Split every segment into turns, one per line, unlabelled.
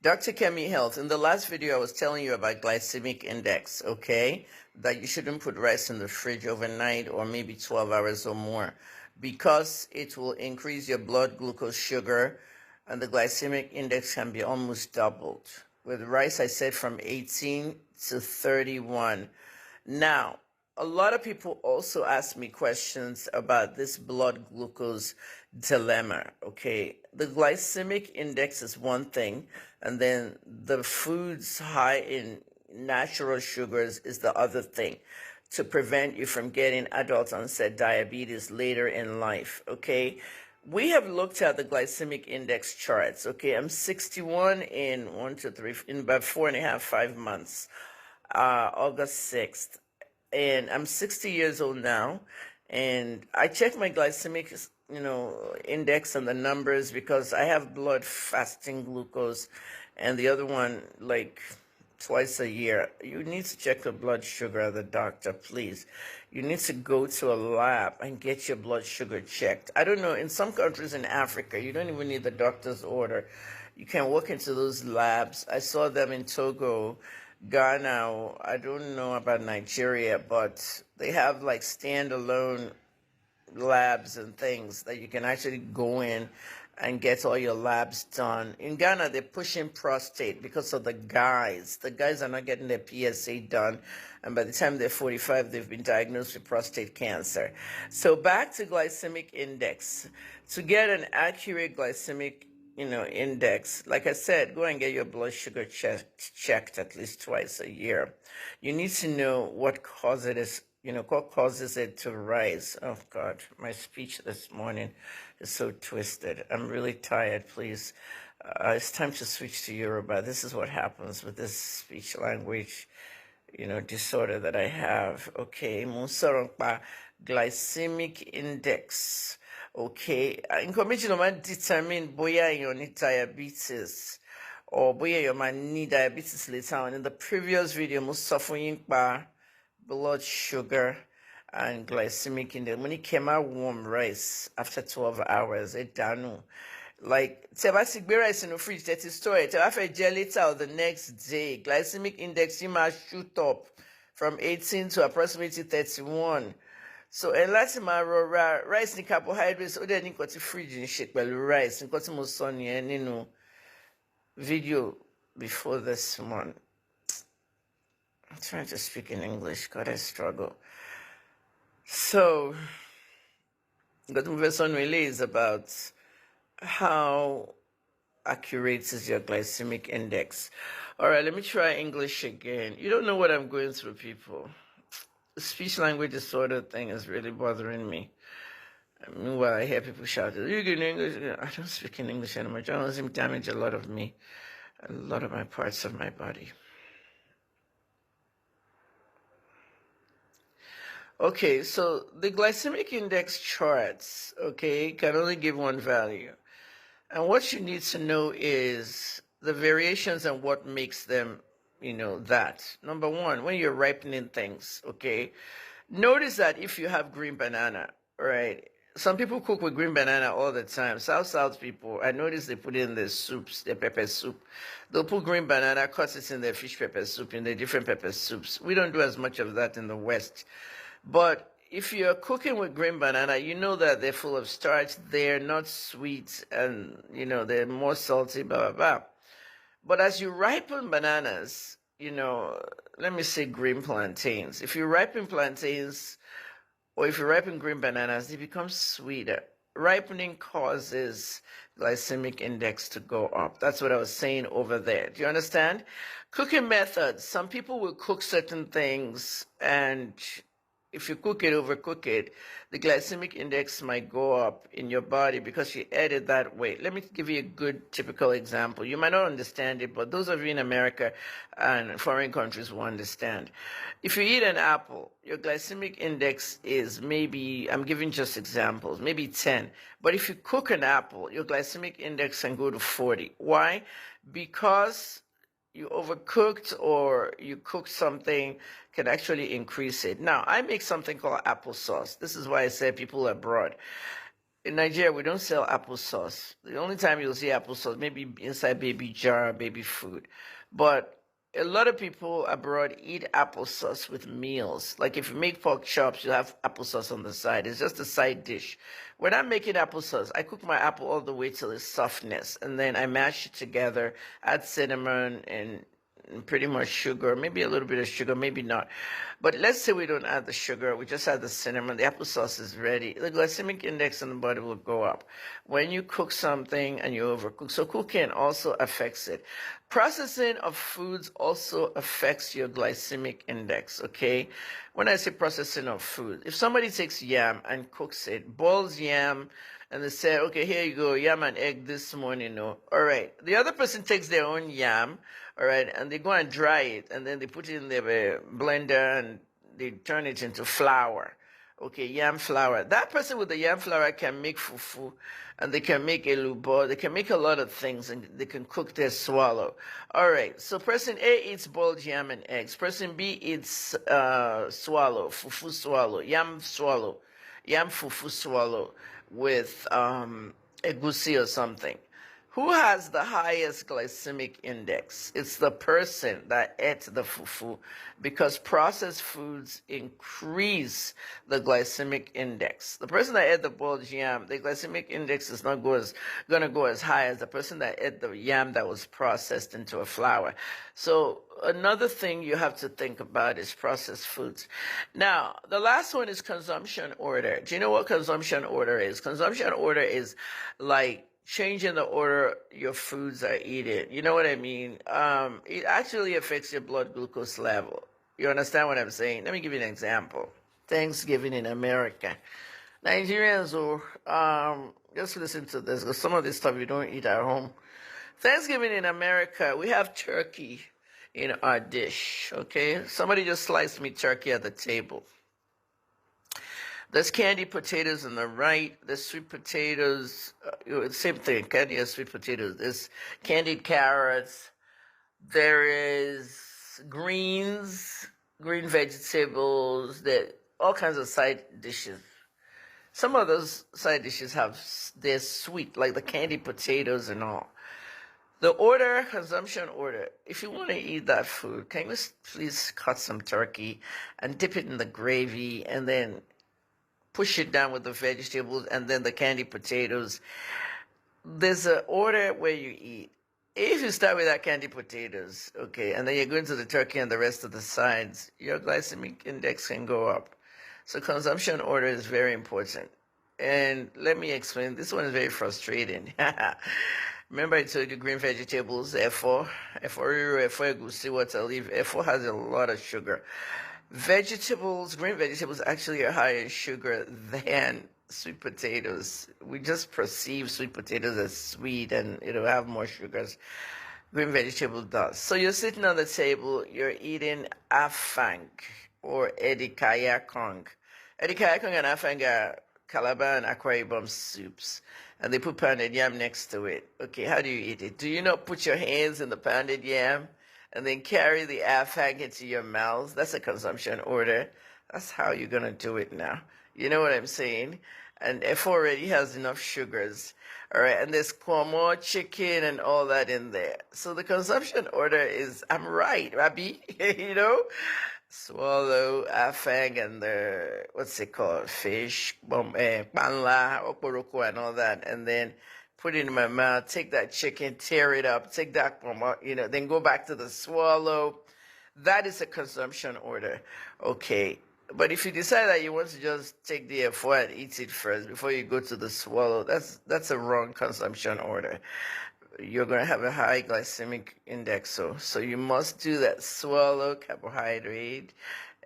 Dr. Kemi Health, in the last video, I was telling you about glycemic index, okay? That you shouldn't put rice in the fridge overnight or maybe 12 hours or more because it will increase your blood glucose sugar and the glycemic index can be almost doubled. With rice, I said from 18 to 31. Now, a lot of people also ask me questions about this blood glucose dilemma, okay? The glycemic index is one thing, and then the foods high in natural sugars is the other thing to prevent you from getting adult onset diabetes later in life, okay? We have looked at the glycemic index charts, okay? I'm 61 in 1, 2, 3, in about 4.5, 5 months, August 6th. And I'm 60 years old now, and I check my glycemic, index and the numbers because I have blood fasting glucose, and the other one like twice a year. You need to check your blood sugar at the doctor, please. You need to go to a lab and get your blood sugar checked. I don't know, in some countries in Africa, you don't even need the doctor's order. You can walk into those labs. I saw them in Togo, Ghana. I don't know about Nigeria, but they have like standalone labs and things that you can actually go in and get all your labs done. In Ghana, they're pushing prostate because of the guys. The guys are not getting their PSA done, and by the time they're 45, they've been diagnosed with prostate cancer. So back to glycemic index. To get an accurate glycemic index, like I said, go and get your blood sugar checked at least twice a year. You need to know what causes it to rise. Oh God, my speech this morning is so twisted. I'm really tired, please. It's time to switch to Yoruba. This is what happens with this speech language, disorder that I have. Okay, Musarongpa glycemic index. Okay, information might determine boya you need diabetes or boya you might need diabetes later on. In the previous video, most suffering by blood sugar and glycemic index. When it came out warm rice after 12 hours, it done. Like, tebasik rice in the fridge, that is stored. After later or the next day, glycemic index you must shoot up from 18 to approximately 31. So, and last time I rice and carbohydrates, or then got the fridge and shit, well, rice and got more sunny and video before this one. I'm trying to speak in English. God, I struggle. So, the conversation really is about how accurate is your glycemic index. All right, let me try English again. You don't know what I'm going through, people. The speech language disorder thing is really bothering me. Meanwhile, I hear people shouting, "You get English?" I don't speak in English anymore. Journalism damaged a lot of me, a lot of my parts of my body. Okay, so the glycemic index charts, okay, can only give one value. And what you need to know is the variations and what makes them, that. Number one, when you're ripening things, okay, notice that if you have green banana, right, some people cook with green banana all the time. South people, I notice they put it in their soups, their pepper soup. They'll put green banana, cut it in their fish pepper soup, in their different pepper soups. We don't do as much of that in the West. But if you're cooking with green banana, you know that they're full of starch. They're not sweet and, they're more salty, blah, blah, blah. But as you ripen bananas, let me say green plantains. If you ripen plantains or if you ripen green bananas, they become sweeter. Ripening causes glycemic index to go up. That's what I was saying over there. Do you understand? Cooking methods. Some people will cook certain things, and if you cook it, overcook it, the glycemic index might go up in your body because you ate it that way. Let me give you a good typical example. You might not understand it, but those of you in America and foreign countries will understand. If you eat an apple, your glycemic index is maybe, I'm giving just examples, maybe 10. But if you cook an apple, your glycemic index can go to 40. Why? Because you overcooked or you cooked something can actually increase it. Now, I make something called applesauce. This is why I said people abroad. in Nigeria, we don't sell applesauce. The only time you'll see applesauce, maybe inside baby jar, baby food. But a lot of people abroad eat applesauce with meals. Like if you make pork chops, you have applesauce on the side. It's just a side dish. When I'm making applesauce, I cook my apple all the way till it's softness, and then I mash it together, add cinnamon and pretty much sugar, maybe a little bit of sugar, maybe not. But let's say we don't add the sugar, we just add the cinnamon, the applesauce is ready. The glycemic index in the body will go up when you cook something and you overcook. So cooking also affects it. Processing of foods also affects your glycemic index, okay? When I say processing of food, if somebody takes yam and cooks it, boils yam, and they say, okay, here you go, yam and egg this morning, no. All right. The other person takes their own yam, all right, and they go and dry it, and then they put it in their blender and they turn it into flour. Okay, yam flour. That person with the yam flour can make fufu, and they can make elubo. They can make a lot of things, and they can cook their swallow. All right, so person A eats boiled yam and eggs. Person B eats swallow, fufu swallow, yam fufu swallow with egusi or something. Who has the highest glycemic index? It's the person that ate the fufu, because processed foods increase the glycemic index. The person that ate the boiled yam, the glycemic index is not going to go as high as the person that ate the yam that was processed into a flour. So another thing you have to think about is processed foods. Now, the last one is consumption order. Do you know what consumption order is? Consumption order is like changing the order your foods are eaten. You know what I mean? It actually affects your blood glucose level. You understand what I'm saying? Let me give you an example. Thanksgiving in America. Nigerians, just listen to this, because some of this stuff you don't eat at home. Thanksgiving in America, we have turkey in our dish, okay? Somebody just sliced me turkey at the table. There's candied potatoes on the right. There's sweet potatoes. Same thing, candied and sweet potatoes. There's candied carrots. There is greens, green vegetables. There all kinds of side dishes. Some of those side dishes they're sweet, like the candied potatoes and all. The order, consumption order, if you want to eat that food, can you please cut some turkey and dip it in the gravy and then push it down with the vegetables and then the candied potatoes. There's an order where you eat. If you start with that candied potatoes, okay, and then you're going to the turkey and the rest of the sides, your glycemic index can go up. So consumption order is very important. And let me explain. This one is very frustrating. Remember I told you green vegetables, F4, egusi, water leaf. F4 has a lot of sugar. Vegetables, green vegetables actually are higher in sugar than sweet potatoes. We just perceive sweet potatoes as sweet and it'll have more sugars. Green vegetable does. So you're sitting on the table, you're eating afang or edikayakong. Edikayakong and afang are Calabar and Akwa Ibom soups, and they put pounded yam next to it. Okay, how do you eat it? Do you not put your hands in the pounded yam and then carry the afang into your mouth? That's a consumption order. That's how you're going to do it now. You know what I'm saying? And F already has enough sugars. All right, and there's kwamo, chicken, and all that in there. So the consumption order is, I'm right, Rabbi, you know? Swallow, afang, and the, what's it called? Fish, panla, oporoko, and all that. And then put it in my mouth, take that chicken, tear it up, take that, then go back to the swallow. That is a consumption order. Okay. But if you decide that you want to just take the F4 and eat it first before you go to the swallow, that's a wrong consumption order. You're going to have a high glycemic index. So you must do that swallow, carbohydrate,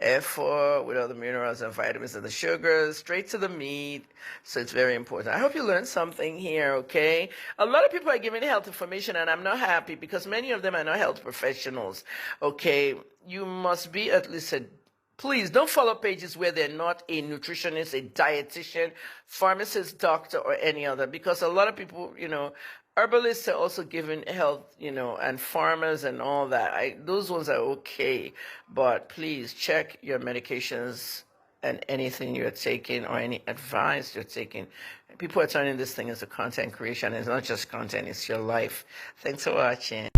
F4 with all the minerals and vitamins and the sugars, straight to the meat. So it's very important. I hope you learned something here, okay? A lot of people are giving health information, and I'm not happy because many of them are not health professionals, okay? You must be at least Please don't follow pages where they're not a nutritionist, a dietitian, pharmacist, doctor, or any other, because a lot of people, herbalists are also giving health, and farmers and all that. Those ones are okay, but please check your medications and anything you're taking or any advice you're taking People are turning this thing into content creation. It's not just content, it's your life. Thanks for watching.